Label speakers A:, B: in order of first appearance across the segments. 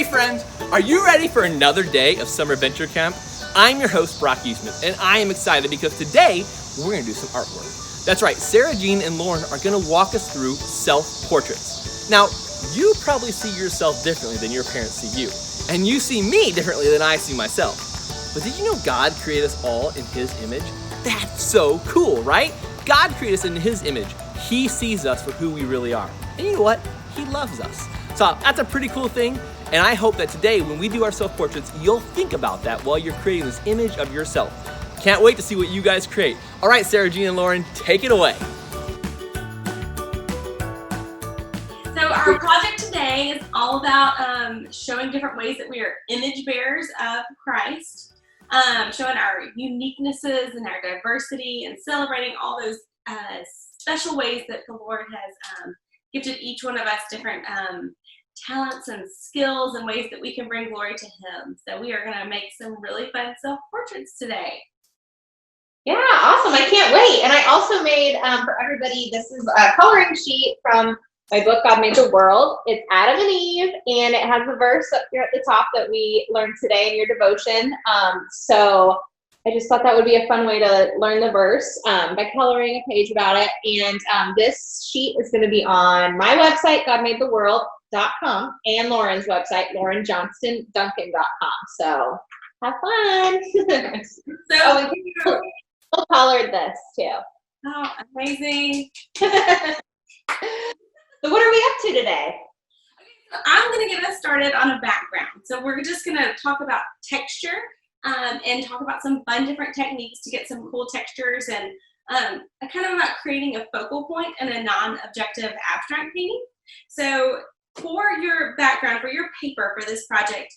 A: friends, are you ready for another day of summer adventure camp? I'm your host, Brock Eastman, and I am excited because today we're going to do some artwork. That's right, Sarah Jean and Lauren are going to walk us through self-portraits. Now, you probably see yourself differently than your parents see you, and you see me differently than I see myself. But did you know God created us all in His image? That's so cool, right? God created us in His image. He sees us for who we really are. And you know what? He loves us. So that's a pretty cool thing. And I hope that today, when we do our self-portraits, you'll think about that while you're creating this image of yourself. Can't wait to see what you guys create. All right, Sarah Jean and Lauren, take it away.
B: So our project today is all about showing different ways that we are image bearers of Christ, showing our uniquenesses and our diversity and celebrating all those special ways that the Lord has gifted each one of us different talents and skills and ways that we can bring glory to Him. So we are going to make some really fun self-portraits today.
C: Yeah, awesome. I can't wait. And I also made, for everybody, this is a coloring sheet from my book, God Made the World. It's Adam and Eve, and it has a verse up here at the top that we learned today in your devotion. So I just thought that would be a fun way to learn the verse by coloring a page about it. And this sheet is going to be on my website, godmadetheworld.com, and Lauren's website, laurenjohnston.duncan.com. So have fun. So we colored this too.
B: Oh, amazing.
C: So what are we up to today?
B: I'm going to get us started on a background. So we're just going to talk about texture and talk about some fun different techniques to get some cool textures and kind of about creating a focal point in a non-objective abstract painting. So for your background, for your paper for this project,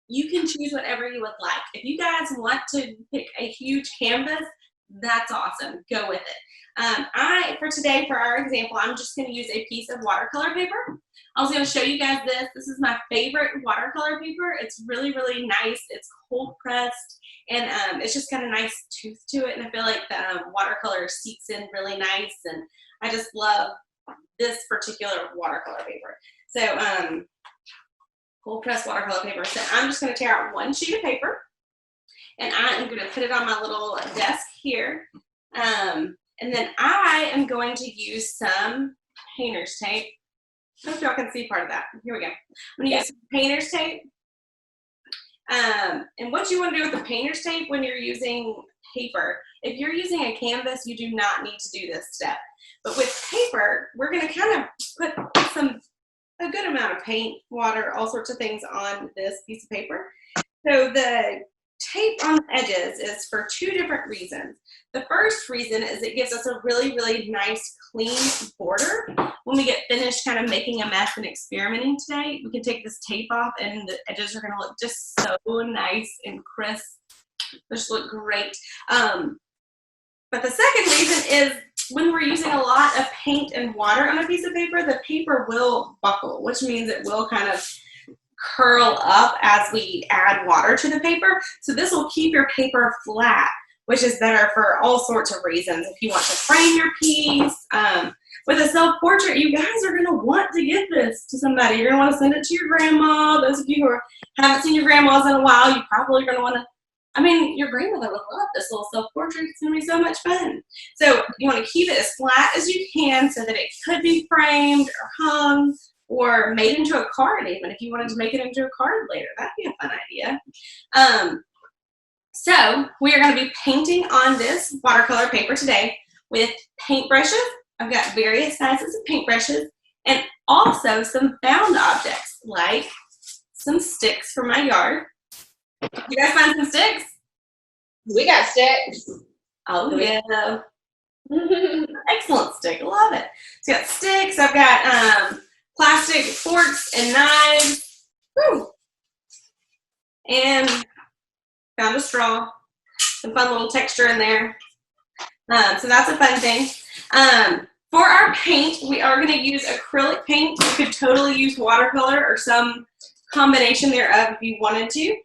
B: you can choose whatever you would like. If you guys want to pick a huge canvas, that's awesome. Go with it. For today, for our example, I'm just going to use a piece of watercolor paper. I was going to show you guys this. This is my favorite watercolor paper. It's really, really nice. It's cold pressed, and it's just got a nice tooth to it, and I feel like the watercolor seeps in really nice, and I just love this particular watercolor paper. So cold pressed watercolor paper. So I'm just going to tear out one sheet of paper, and I am going to put it on my little desk here. And then I am going to use some painter's tape. I hope y'all can see part of that. Here we go. I'm going to use some painter's tape. And what you want to do with the painter's tape when you're using paper, if you're using a canvas, you do not need to do this step. But with paper, we're going to kind of put a good amount of paint, water, all sorts of things on this piece of paper. So the tape on the edges is for two different reasons. The first reason is it gives us a really, really nice, clean border. When we get finished kind of making a mess and experimenting today, we can take this tape off and the edges are going to look just so nice and crisp. They just look great. But the second reason is when we're using a lot of paint and water on a piece of paper, the paper will buckle, which means it will kind of curl up as we add water to the paper. So this will keep your paper flat, which is better for all sorts of reasons. If you want to frame your piece, with a self-portrait, you guys are gonna want to give this to somebody. You're gonna want to send it to your grandma. Those of you who haven't seen your grandmas in a while, you probably are gonna want to, your grandmother would love this little self-portrait. It's gonna be so much fun. So you want to keep it as flat as you can so that it could be framed or hung or made into a card even. If you wanted to make it into a card later, that'd be a fun idea. So we are going to be painting on this watercolor paper today with paintbrushes. I've got various sizes of paintbrushes and also some found objects like some sticks from my yard. You guys find some sticks?
C: We got sticks.
B: Oh, yeah. Excellent stick. Love it. So I've got sticks. I've got plastic forks and knives. Woo. And found a straw. Some fun little texture in there. So that's a fun thing. For our paint, we are going to use acrylic paint. You could totally use watercolor or some combination thereof if you wanted to.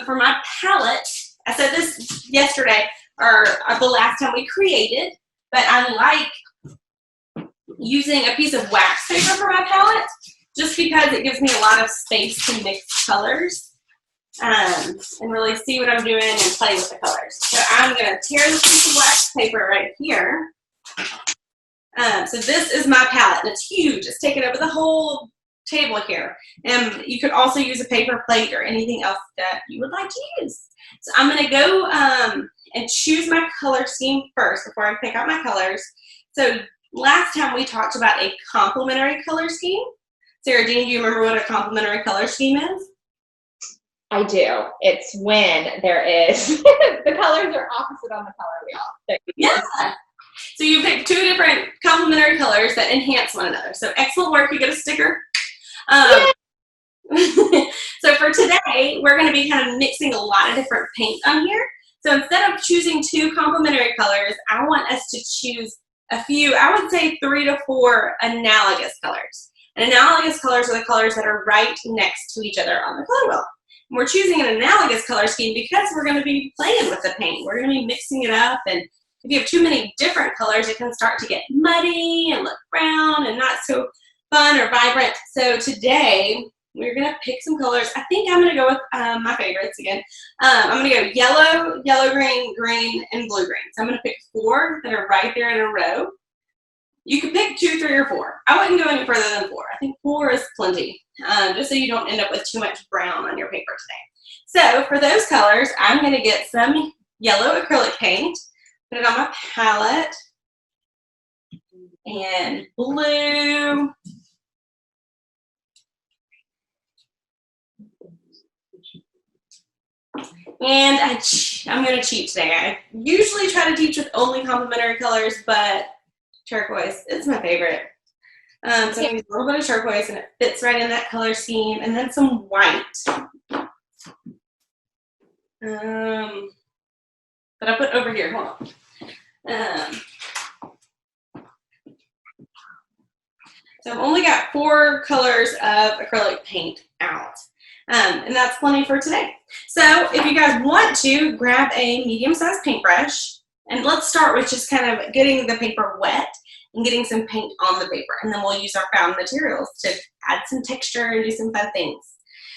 B: For my palette, I said this yesterday, or the last time we created, but I like using a piece of wax paper for my palette. just because it gives me a lot of space to mix colors and really see what I'm doing and play with the colors. So I'm going to tear this piece of wax paper right here. So this is my palette, and it's huge. It's taken over the whole table here. And you could also use a paper plate or anything else that you would like to use. So I'm going to go and choose my color scheme first before I pick out my colors. So last time we talked about a complementary color scheme. Sarah Jean, do you remember what a complementary color scheme is?
C: I do. It's when there is, the colors are opposite on the color wheel.
B: Yeah. So you pick two different complementary colors that enhance one another. So excellent work, you get a sticker. So for today, we're going to be kind of mixing a lot of different paint on here. So instead of choosing two complementary colors, I want us to choose a few, I would say 3 to 4 analogous colors. And analogous colors are the colors that are right next to each other on the color wheel. And we're choosing an analogous color scheme because we're going to be playing with the paint. We're going to be mixing it up, and if you have too many different colors, it can start to get muddy and look brown and not so fun or vibrant. So today, we're going to pick some colors. I think I'm going to go with my favorites again. I'm going to go yellow, yellow green, green, and blue green. So I'm going to pick 4 that are right there in a row. You could pick 2, 3, or 4. I wouldn't go any further than 4. I think 4 is plenty, just so you don't end up with too much brown on your paper today. So for those colors, I'm going to get some yellow acrylic paint, put it on my palette, and blue. And I'm going to cheat today. I usually try to teach with only complementary colors, but turquoise is my favorite. So I'm going to use a little bit of turquoise, and it fits right in that color scheme. And then some white. That I put over here. Hold on. So I've only got 4 colors of acrylic paint out. And that's plenty for today. So if you guys want to, grab a medium-sized paintbrush, and let's start with just kind of getting the paper wet and getting some paint on the paper. And then we'll use our found materials to add some texture and do some fun things.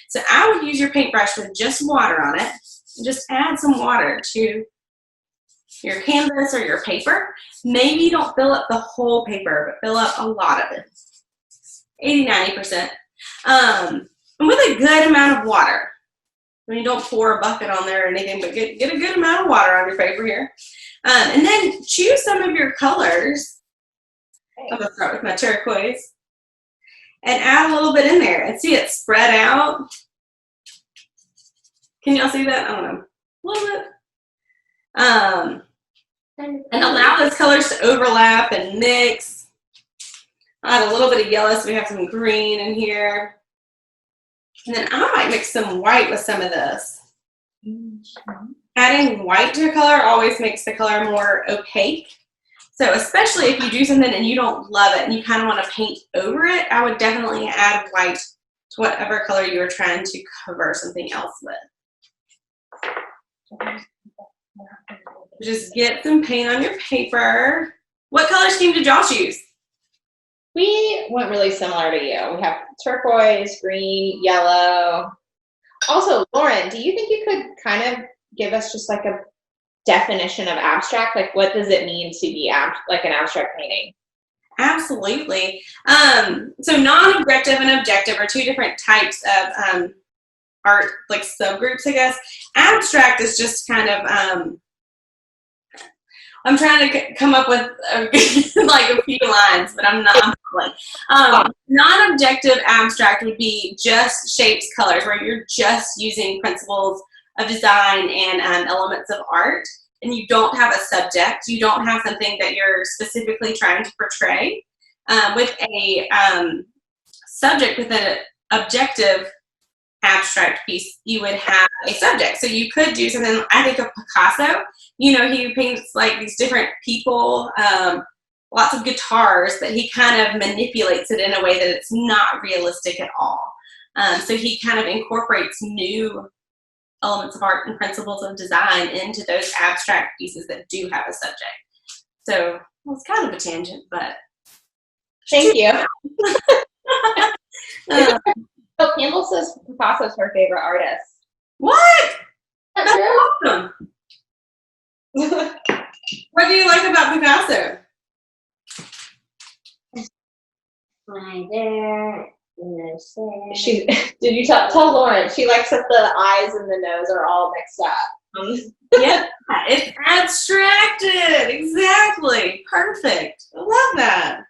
B: So I would use your paintbrush with just water on it. And just add some water to your canvas or your paper. Maybe don't fill up the whole paper, but fill up a lot of it. 80-90%. And with a good amount of water. I mean, don't pour a bucket on there or anything, but get a good amount of water on your paper here. And then choose some of your colors. I'm going to start with my turquoise. And add a little bit in there. And see it spread out. Can y'all see that? I don't know. A little bit. And allow those colors to overlap and mix. Add a little bit of yellow so we have some green in here. And then I might mix some white with some of this. Adding white to a color always makes the color more opaque. So especially if you do something and you don't love it and you kind of want to paint over it, I would definitely add white to whatever color you were trying to cover something else with. Just get some paint on your paper. What color scheme did y'all choose?
C: We went really similar to you. We have turquoise, green, yellow. Also, Lauren, do you think you could kind of give us just like a definition of abstract? Like, what does it mean to be like an abstract painting?
B: Absolutely. So non-objective and objective are 2 different types of art, like subgroups, I guess. Abstract is just kind of, I'm trying to come up with like a few lines, but I'm not. Non-objective abstract would be just shapes, colors, where you're just using principles of design and elements of art, and you don't have a subject. You don't have something that you're specifically trying to portray. With a subject, with an objective abstract piece, you would have a subject. So you could do something, I think of Picasso, you know, he paints like these different people, lots of guitars, but he kind of manipulates it in a way that it's not realistic at all. So he kind of incorporates new elements of art and principles of design into those abstract pieces that do have a subject. So, well, it's kind of a tangent, but.
C: Thank you. Oh, Campbell says Picasso's her favorite artist.
B: What?
C: That's
B: That's
C: true.
B: awesome. What do you like about Picasso?
C: Right there. She did you tell Lauren? She likes that the eyes and the nose are all mixed up.
B: Yeah, it's abstracted. Exactly. Perfect. I love that.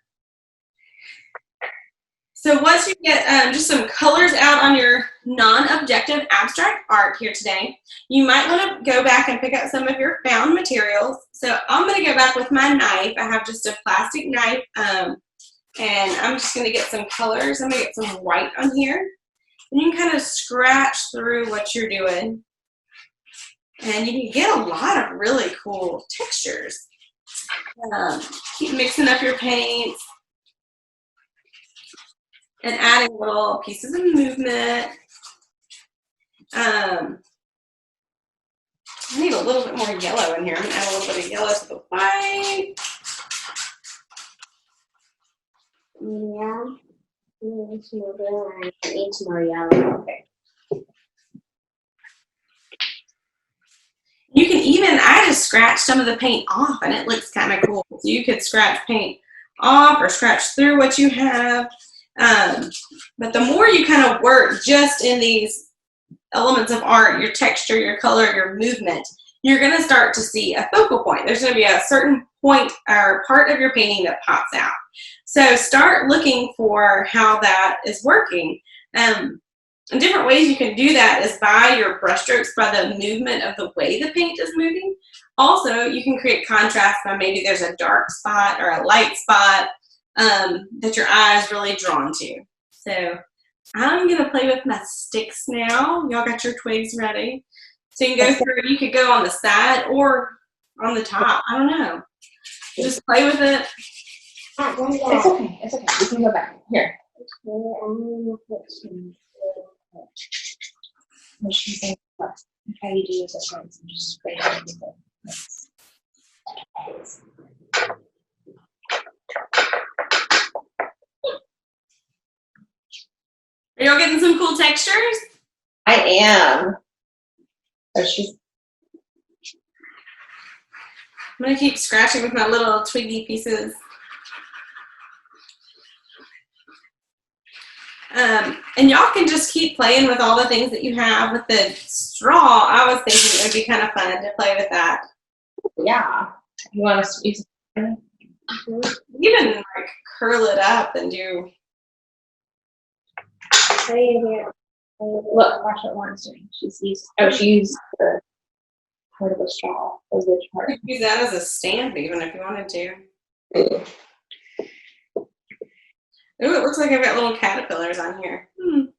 B: So once you get just some colors out on your non-objective abstract art here today, you might want to go back and pick up some of your found materials. So I'm going to go back with my knife. I have just a plastic knife, and I'm just going to get some colors. I'm going to get some white on here. And you can kind of scratch through what you're doing. And you can get a lot of really cool textures. Keep mixing up your paints and adding little pieces of movement. I need a little bit more yellow in here. I'm gonna add a little bit of yellow to the white.
C: Yeah. I need some more yellow. Okay.
B: You can even, I just scratch some of the paint off and it looks kind of cool. So you could scratch paint off or scratch through what you have. But the more you kind of work just in these elements of art, your texture, your color, your movement, you're going to start to see a focal point. There's going to be a certain point or part of your painting that pops out. So start looking for how that is working. And different ways you can do that is by your brushstrokes, by the movement of the way the paint is moving. Also, you can create contrast by maybe there's a dark spot or a light spot that your eye is really drawn to. So I'm going to play with my sticks now. Y'all got your twigs ready? So you can go through, you could go on the side or on the top. I don't know. Just play with it.
C: It's okay. It's okay. We can go back. Here. She's like, how you do this at once? Just spray it with it.
B: Are y'all getting some cool textures?
C: I am. So she's.
B: I'm going to keep scratching with my little twiggy pieces. And y'all can just keep playing with all the things that you have. With the straw, I was thinking it would be kind of fun to play with that.
C: Yeah. You want to use it?
B: Even like curl it up and do.
C: Look, watch what Lauren's doing. She used the part of the straw.
B: You could use that as a stamp even if you wanted to. Ooh, it looks like I've got little caterpillars on here.
C: You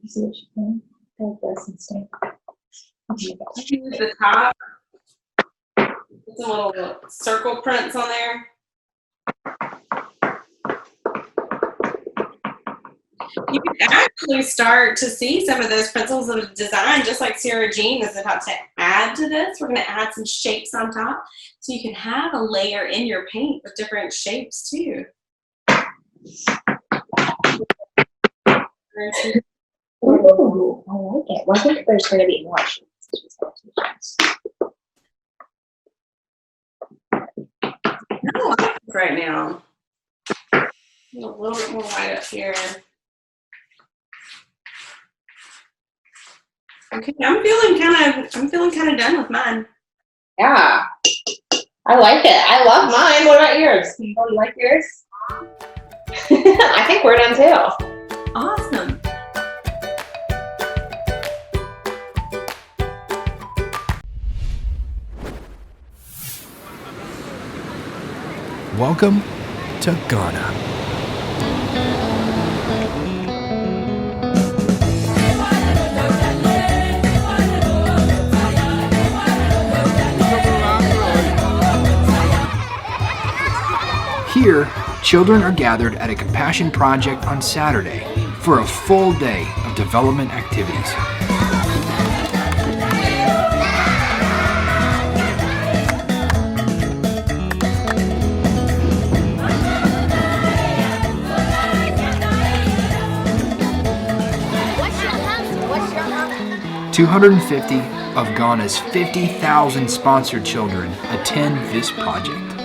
C: see what she's doing? Like this and stamp.
B: Use the top. Put some little circle prints on there. You can actually start to see some of those principles of design, just like Sarah Jean is about to add to this. We're going to add some shapes on top, so you can have a layer in your paint with different shapes too.
C: Ooh, I like it. Well, I think there's going to be more shapes.
B: I don't like this right now. A little bit more white up here. Okay, I'm feeling kind of done with mine.
C: Yeah, I like it. I love mine. What about yours? You like yours? I think we're done too.
B: Awesome.
D: Welcome to Ghana. Here, children are gathered at a compassion project on Saturday for a full day of development activities. 250 of Ghana's 50,000 sponsored children attend this project.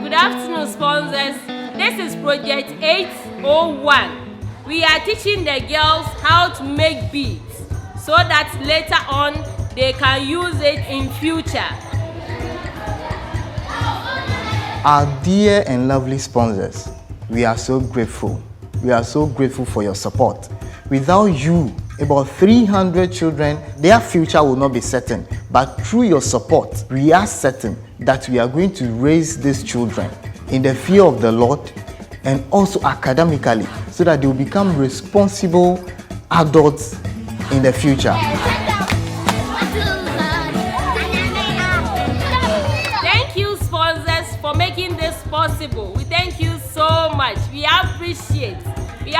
E: Good afternoon, sponsors. This is Project 801. We are teaching the girls how to make beads so that later on they can use it in future.
F: Our dear and lovely sponsors, we are so grateful. We are so grateful for your support. Without you, about 300 children, their future will not be certain. But through your support, we are certain that we are going to raise these children in the fear of the Lord and also academically, so that they will become responsible adults in the future.
E: Thank you, sponsors, for making this possible. We thank you so much. We appreciate. We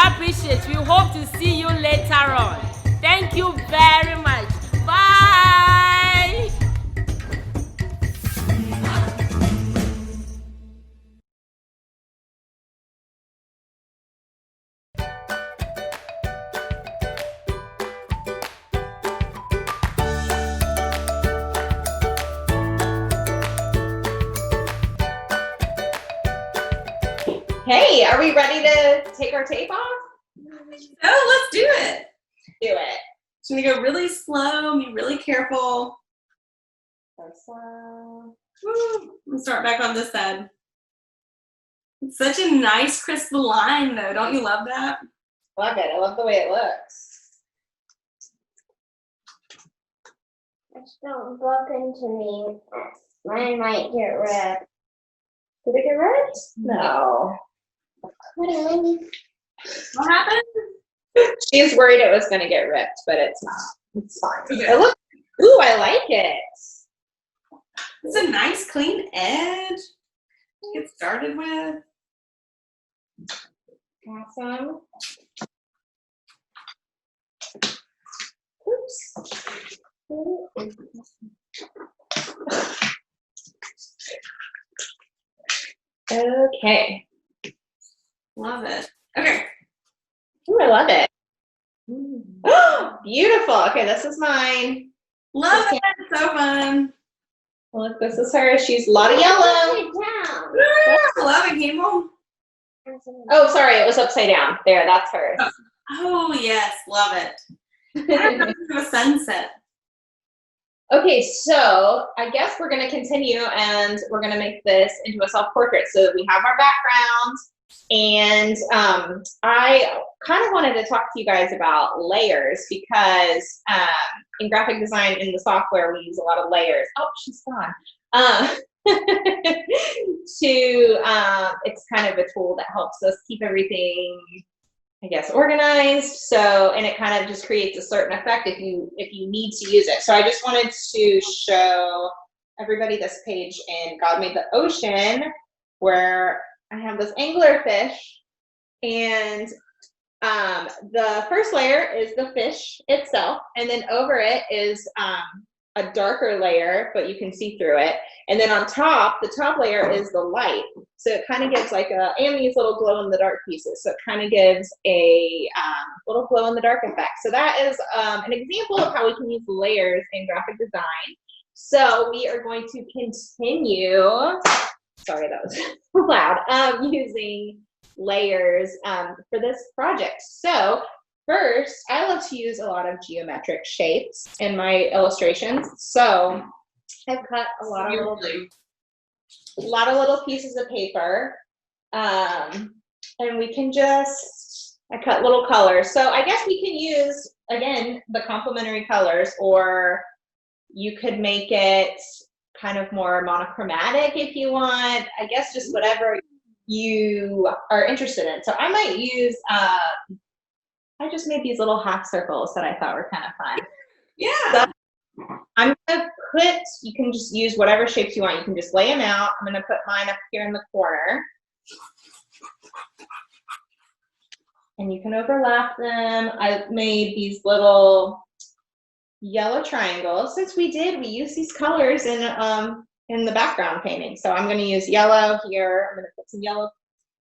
E: hope to see you later on. Thank you very much. Bye.
C: Hey, are we ready to take our tape off?
B: Oh, let's do it.
C: Do it.
B: So we go really slow, be really careful.
C: So slow.
B: Woo. Let's start back on this side. It's such a nice crisp line though. Don't you love that?
C: Love it. I love the way it looks.
G: Just don't bump into me. Mine might get ripped.
C: Did it get ripped? No.
B: What happened?
C: She's worried it was going to get ripped, but it's not. It's fine.
B: Okay.
C: It looks, ooh, I like it.
B: It's a nice clean edge to get started with.
C: Awesome. Oops. Okay.
B: Love it. Okay.
C: Ooh, I love it. Beautiful. Okay, this is mine.
B: Love it. So fun.
C: Look, this is her. She's a lot of yellow.
G: Down.
B: Love it, Campbell.
C: Oh, sorry, it was upside down. There, that's hers.
B: Oh yes, love it. A sunset.
C: Okay, so I guess we're going to continue and we're going to make this into a self-portrait. So we have our background, and I kind of wanted to talk to you guys about layers because in graphic design in the software we use a lot of layers. Oh, she's gone. It's kind of a tool that helps us keep everything, I guess, organized. So, and it kind of just creates a certain effect if you need to use it. So I just wanted to show everybody this page in God Made the Ocean, where I have this anglerfish, and the first layer is the fish itself, and then over it is a darker layer, but you can see through it. And then on top, the top layer is the light. So it kind of gives like and these little glow in the dark pieces. So it kind of gives a little glow in the dark effect. So that is an example of how we can use layers in graphic design. So we are going to continue, sorry, that was loud, using layers for this project. So first, I love to use a lot of geometric shapes in my illustrations. So I've cut a lot of little pieces of paper, and we can I cut little colors. So I guess we can use, again, the complementary colors, or you could make it kind of more monochromatic if you want. I guess just whatever you are interested in. So I might use, I just made these little half circles that I thought were kind of fun.
B: Yeah.
C: So I'm gonna put, you can just use whatever shapes you want. You can just lay them out. I'm gonna put mine up here in the corner. And you can overlap them. I made these little yellow triangles. Since we use these colors in the background painting. So I'm gonna use yellow here. I'm gonna put some yellow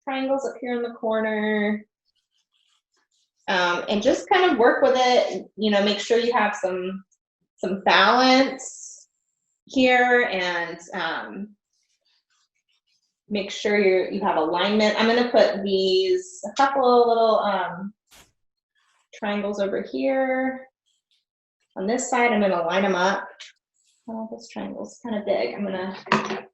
C: triangles up here in the corner. And just kind of work with it, you know, make sure you have some balance here, and make sure you have alignment. I'm going to put a couple of little triangles over here. On this side, I'm going to line them up. Oh, this triangle's kind of big. I'm going to...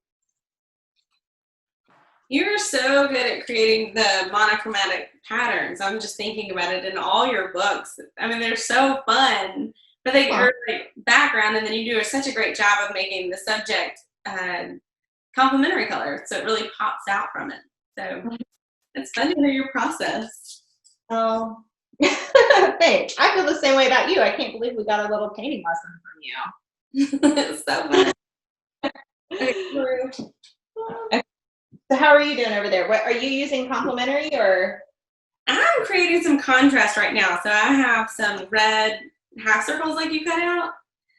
B: You're so good at creating the monochromatic patterns. I'm just thinking about it in all your books. I mean, they're so fun, but they are like background, and then you do such a great job of making the subject complementary color, so it really pops out from it. So it's fun to hear your process.
C: Oh, thanks. I feel the same way about you. I can't believe we got a little painting lesson from you.
B: It's so fun.
C: Okay. So how are you doing over there? What are you using, complementary or?
B: I'm creating some contrast right now. So I have some red half circles like you cut out.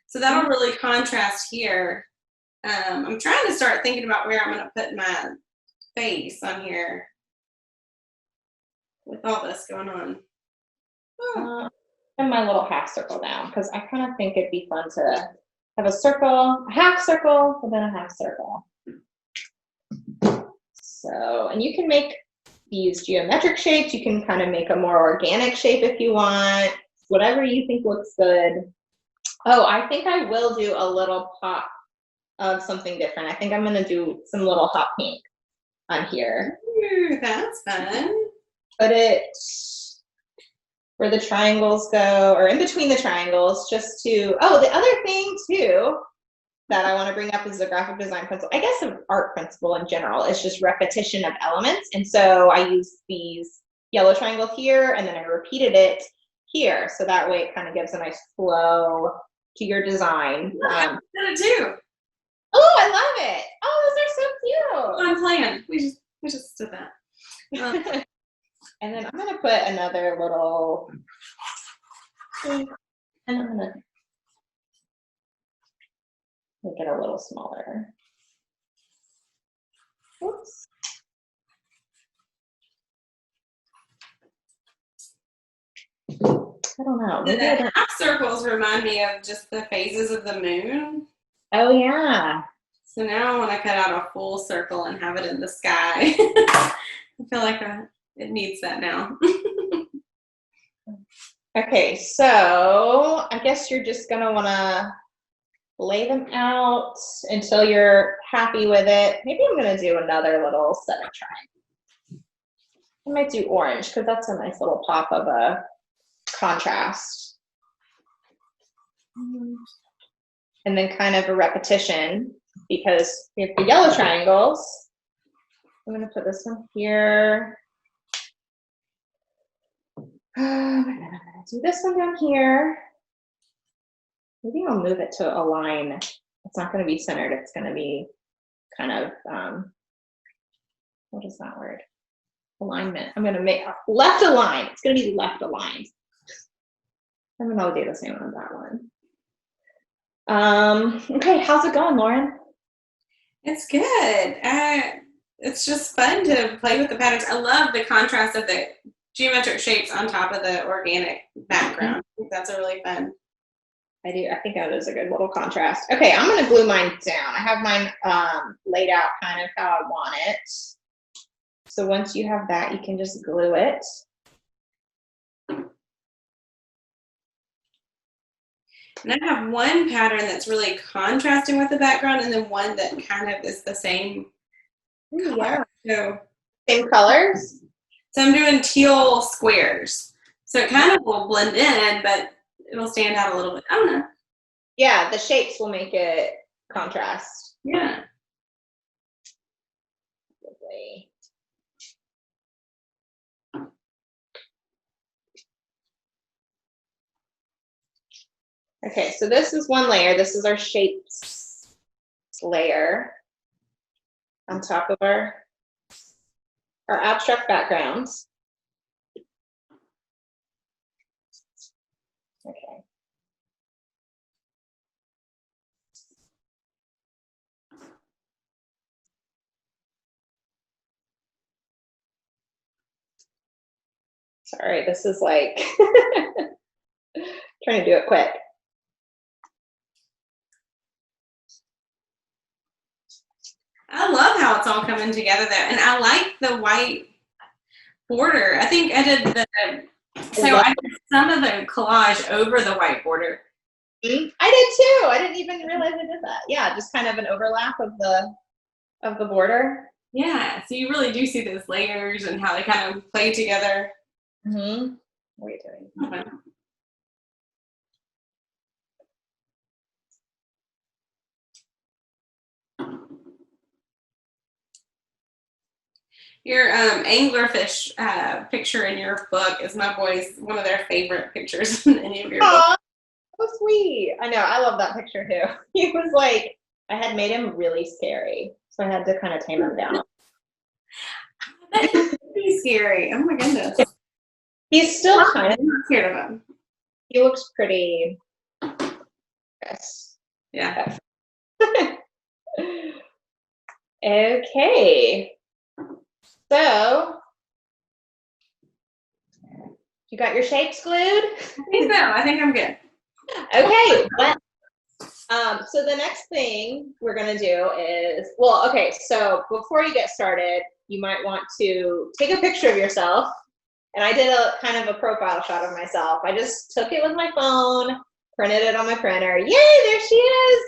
B: So that'll really contrast here. I'm trying to start thinking about where I'm going to put my face on here with all this going on.
C: And my little half circle down, because I kind of think it'd be fun to have a circle, a half circle, and then a half circle. So, and you can make these geometric shapes. You can kind of make a more organic shape if you want, whatever you think looks good. Oh, I think I will do a little pop of something different. I think I'm going to do some little hot pink on here.
B: Ooh, that's fun.
C: Put it where the triangles go, or in between the triangles, just to, oh, the other thing too that I want to bring up is the graphic design principle. I guess an art principle in general is just repetition of elements. And so I use these yellow triangles here, and then I repeated it here. So that way it kind of gives a nice flow to your design.
B: I did it too.
C: Oh, I love it. Oh, those are so cute.
B: I'm playing. We just did that.
C: And then I'm going to put another little, and I'm going to make it a little smaller. Oops. I don't know. Maybe I don't.
B: Half circles remind me of just the phases of the moon.
C: Oh, yeah.
B: So now I want to cut out a full circle and have it in the sky. I feel like it needs that now.
C: Okay, so I guess you're just going to want to lay them out until you're happy with it. Maybe I'm going to do another little set of triangles. I might do orange because that's a nice little pop of a contrast. And then kind of a repetition, because we have the yellow triangles. I'm going to put this one here. And then I'm going to do this one down here. Maybe I'll move it to align. It's not going to be centered. It's going to be kind of, what is that word? Alignment. I'm going to make left align. It's going to be left aligned. And then I'll do the same on that one. Okay, how's it going, Lauren?
B: It's good. It's just fun to play with the patterns. I love the contrast of the geometric shapes on top of the organic background. I think that's a really fun.
C: I do. I think that is a good little contrast. Okay, I'm going to glue mine down. I have mine laid out kind of how I want it. So once you have that, you can just glue it.
B: And I have one pattern that's really contrasting with the background, and then one that kind of is the same color.
C: Yeah. Same colors?
B: So I'm doing teal squares. So it kind of will blend in, but it'll stand out a little bit. I don't know.
C: Yeah, the shapes will make it contrast.
B: Yeah.
C: Lovely. Okay, so this is one layer. This is our shapes layer on top of our abstract backgrounds. Okay. Sorry, this is like trying to do it quick.
B: I love how it's all coming together there, and I like the white border. I think I did I did some of the collage over the white border.
C: I did too. I didn't even realize I did that. Yeah, just kind of an overlap of the border.
B: Yeah, so you really do see those layers and how they kind of play together.
C: Mm-hmm. What are you doing?
B: Okay. Your anglerfish picture in your book is my boys' one of their favorite pictures in any of your books.
C: So sweet. I know. I love that picture too. He was like, I had made him really scary, so I had to kind of tame him down.
B: That is pretty scary. Oh my goodness.
C: He's still kind of
B: I'm not scared of him.
C: He looks pretty. Yes.
B: Yeah.
C: Okay. So, you got your shapes glued?
B: I think so. I think I'm good.
C: Okay. So the next thing we're gonna do is, well, okay, so before you get started, you might want to take a picture of yourself. And I did a kind of a profile shot of myself. I just took it with my phone, printed it on my printer. Yay, there she is.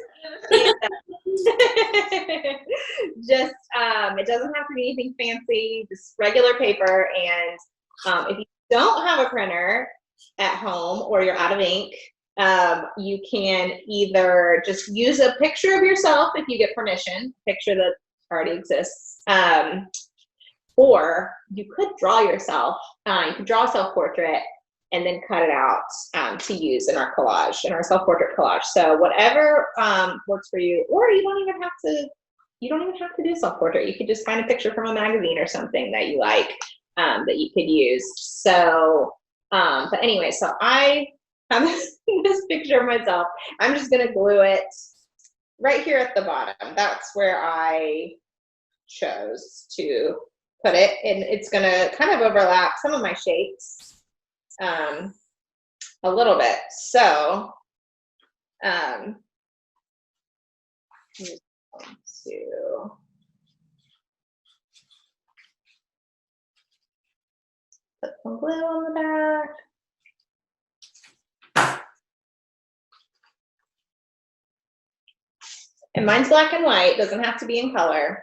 C: Just, it doesn't have to be anything fancy, just regular paper. And if you don't have a printer at home or you're out of ink, you can either just use a picture of yourself if you get permission, a picture that already exists, or you could draw yourself. You could draw a self-portrait and then cut it out to use in our collage, in our self-portrait collage. So whatever works for you, or you don't even have to do self-portrait. You could just find a picture from a magazine or something that you like that you could use. So, but anyway, so I have this picture of myself. I'm just gonna glue it right here at the bottom. That's where I chose to put it, and it's gonna kind of overlap some of my shapes a little bit. So I'm just going to put some glue on the back. And mine's black and white, doesn't have to be in color.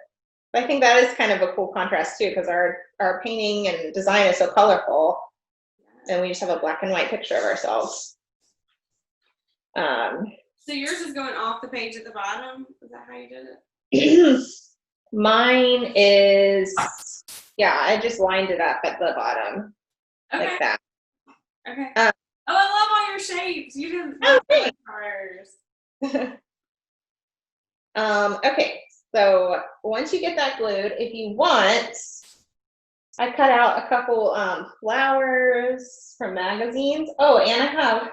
C: But I think that is kind of a cool contrast too, because our painting and design is so colorful, and we just have a black and white picture of ourselves.
B: So yours is going off the page at the bottom? Is that how you did it?
C: Mine is, yeah, I just lined it up at the bottom,
B: Okay.
C: like that.
B: Okay. Oh, I love all your shapes. You did colors.
C: Okay, so once you get that glued, if you want, I cut out a couple flowers from magazines. Oh, and I have,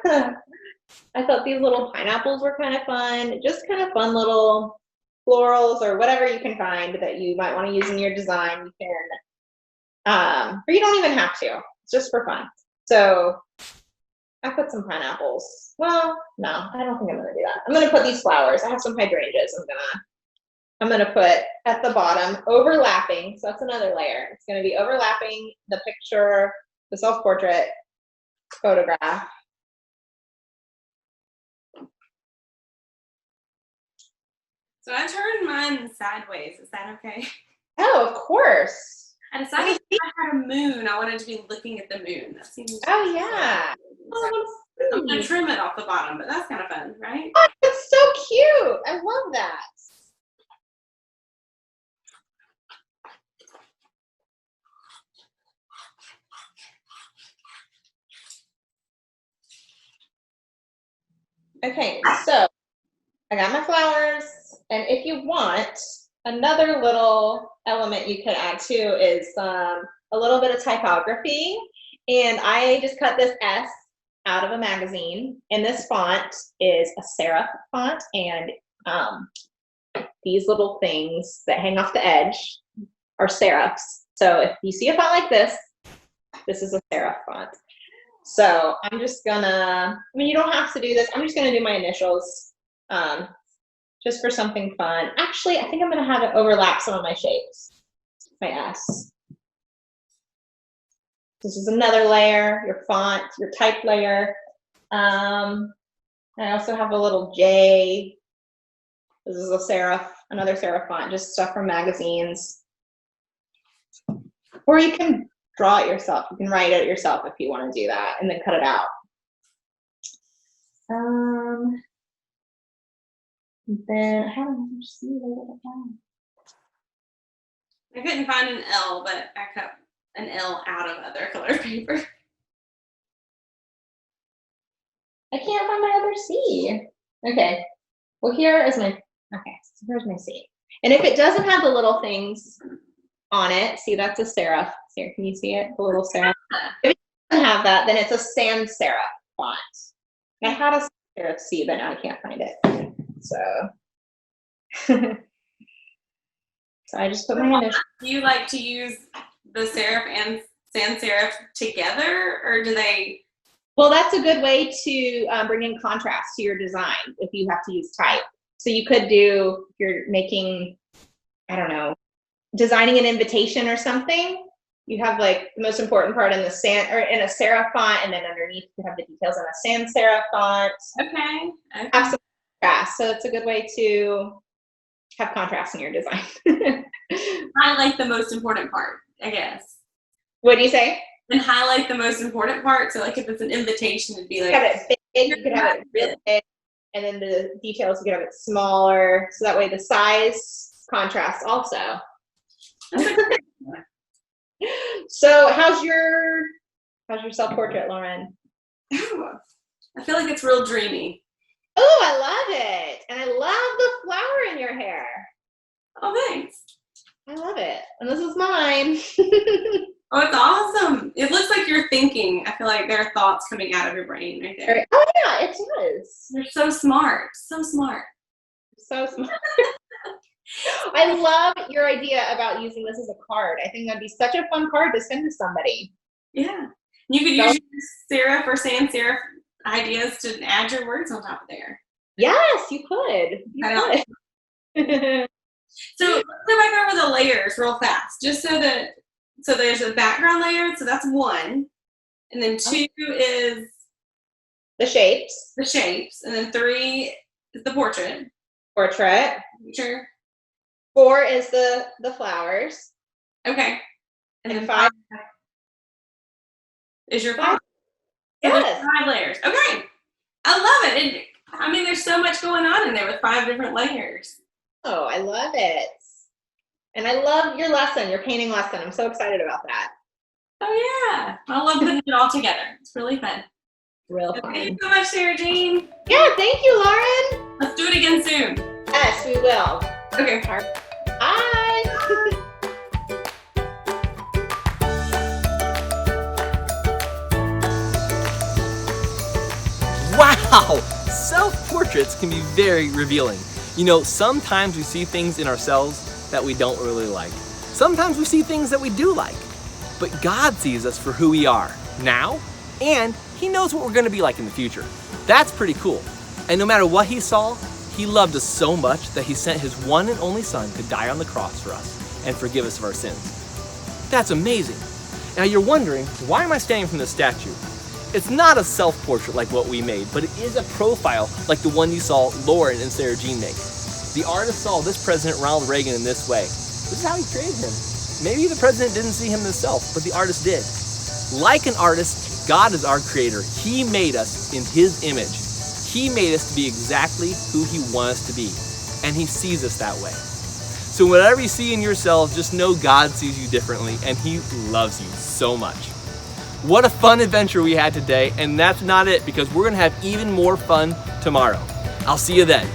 C: I thought these little pineapples were kind of fun. Just kind of fun little florals or whatever you can find that you might want to use in your design. You can, or you don't even have to. It's just for fun. So I put some pineapples. Well, no, I don't think I'm gonna do that. I'm gonna put these flowers. I have some hydrangeas. I'm gonna put at the bottom, overlapping. So that's another layer. It's gonna be overlapping the picture, the self-portrait photograph.
B: So I turned mine sideways. Is that okay?
C: Oh, of course.
B: I decided if I had a moon, I wanted to be looking at the moon. That seems.
C: Oh yeah.
B: I'm gonna trim it off the bottom, but that's kind of fun, right?
C: Oh, that's so cute. I love that. Okay, so I got my flowers, and if you want, another little element you could add too is a little bit of typography. And I just cut this S out of a magazine, and this font is a serif font, and these little things that hang off the edge are serifs. So if you see a font like this, This is a serif font. So I'm just gonna, I mean, you don't have to do this. I'm just gonna do my initials just for something fun. Actually, I think I'm gonna have it overlap some of my shapes. My S. This is another layer, your font, your type layer. I also have a little J. This is a serif, another serif font, just stuff from magazines. Or you can draw it yourself. You can write it yourself if you want to do that, and then cut it out. Then I have another C.
B: I couldn't find an L, but I cut an L out of other colored paper.
C: I can't find my other C. Okay. Well, here is my, okay, so here's my C. And if it doesn't have the little things on it, see, that's a serif. Here, can you see it? The little serif. If it doesn't have that, then it's a sans serif font. I had a serif C, but now I can't find it. So, so I just put my initials.
B: Do you like to use the serif and sans serif together, or do they?
C: Well, that's a good way to bring in contrast to your design if you have to use type. So you could do, if you're making, I don't know, designing an invitation or something, you have like the most important part in the in a serif font, and then underneath you have the details in a sans serif font.
B: Okay.
C: Have some contrast. So it's a good way to have contrast in your design.
B: Highlight the most important part, I guess.
C: What do you say?
B: And highlight the most important part. So like if it's an invitation, it'd be like,
C: have it big, you could have it really big, and then the details, you could have it smaller. So that way the size contrasts also. So how's your self-portrait, Lauren?
B: I feel like it's real dreamy.
C: Oh, I love it. And I love the flower in your hair.
B: Oh, thanks.
C: I love it. And this is mine.
B: Oh, it's awesome. It looks like you're thinking. I feel like there are thoughts coming out of your brain right there.
C: Oh, yeah, it does.
B: You're so smart. So smart.
C: So smart. I love your idea about using this as a card. I think that'd be such a fun card to send to somebody.
B: Yeah. You could use your serif or sans serif ideas to add your words on top of there.
C: Yes, you could.
B: So let's go back over the layers real fast, just so that, so there's a background layer, so that's one, and then two is
C: the shapes,
B: and then three is the portrait.
C: Sure. 4 is the flowers.
B: Okay. And then
C: 5
B: is your font. So
C: yes.
B: there's 5 layers. Okay. I love it. I mean, there's so much going on in there with 5 different layers.
C: Oh, I love it. And I love your lesson, your painting lesson. I'm so excited about that.
B: Oh, yeah. I love putting it all together. It's really fun.
C: Real fun.
B: Thank you so much, Sarah Jean.
C: Yeah, thank you, Lauren.
B: Let's do it again soon.
C: Yes, we will.
B: Okay.
C: Bye.
A: Wow! Self-portraits can be very revealing. You know, sometimes we see things in ourselves that we don't really like. Sometimes we see things that we do like. But God sees us for who we are now, and He knows what we're going to be like in the future. That's pretty cool. And no matter what He saw, He loved us so much that He sent His one and only Son to die on the cross for us and forgive us of our sins. That's amazing. Now you're wondering, why am I standing from this statue? It's not a self-portrait like what we made, but it is a profile like the one you saw Lauren and Sarah Jean make. The artist saw this President Ronald Reagan in this way. This is how he created him. Maybe the president didn't see him himself, but the artist did. Like an artist, God is our creator. He made us in His image. He made us to be exactly who He wants us to be, and He sees us that way. So whatever you see in yourself, just know God sees you differently, and He loves you so much. What a fun adventure we had today, and that's not it, because we're going to have even more fun tomorrow. I'll see you then.